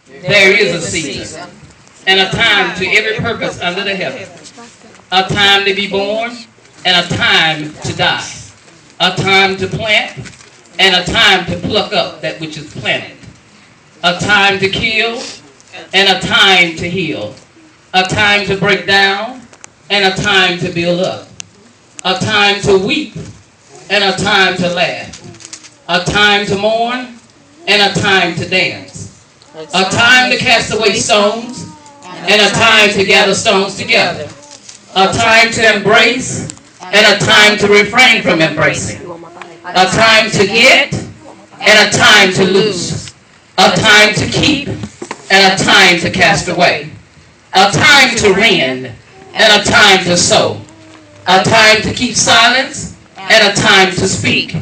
There is a season and a time to every purpose under the heaven. A time to be born and a time to die. A time to plant and a time to pluck up that which is planted. A time to kill and a time to heal. A time to break down and a time to build up. A time to weep and a time to laugh. A time to mourn and a time to dance. A time to cast away stones and a time to gather stones together. A time to embrace and a time to refrain from embracing. A time to get and a time to lose. A time to keep and a time to cast away. A time to rend and a time to sow. A time to keep silence and a time to speak.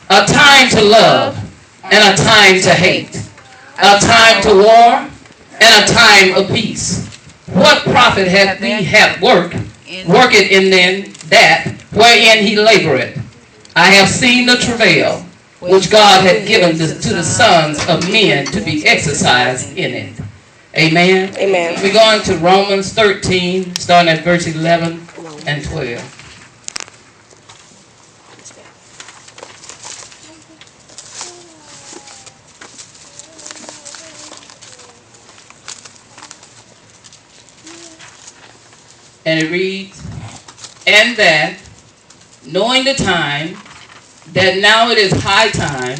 A time to love and a time to hate. A time to war and a time of peace. What profit hath worketh in then that wherein he laboureth? I have seen the travail which God hath given to the sons of men to be exercised in it. Amen. Amen. We're going to Romans 13, starting at verse 11 and 12. And it reads, and that, knowing the time, that now it is high time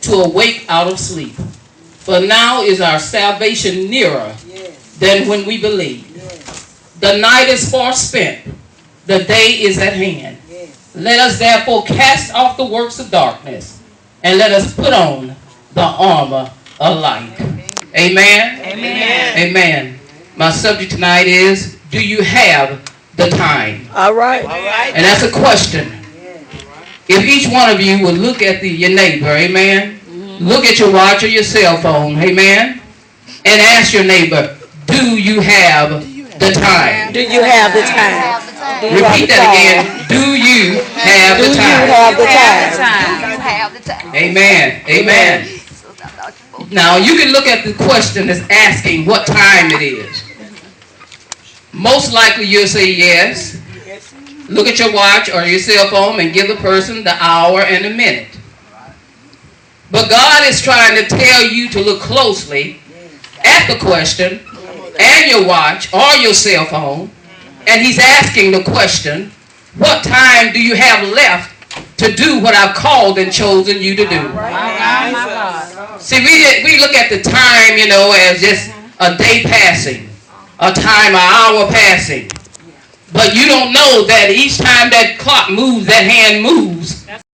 to awake out of sleep. For now is our salvation nearer than when we believed. The night is far spent, the day is at hand. Let us therefore cast off the works of darkness, and let us put on the armor of light. Amen? Amen. Amen. My subject tonight is, do you have the time? All right. And that's a question. If each one of you would look at your neighbor, amen, look at your watch or your cell phone, amen, and ask your neighbor, do you have the time? Do you have the time? Repeat that again. Do you have the time? Do you have the time? Amen. Amen. Now you can look at the question that's asking what time it is. Most likely you'll say yes. Look at your watch or your cell phone and give the person the hour and the minute. But God is trying to tell you to look closely at the question and your watch or your cell phone, and He's asking the question, what time do you have left to do what I've called and chosen you to do? See, we look at the time, as just a day passing, a time, an hour passing. But you don't know that each time that clock moves, that hand moves,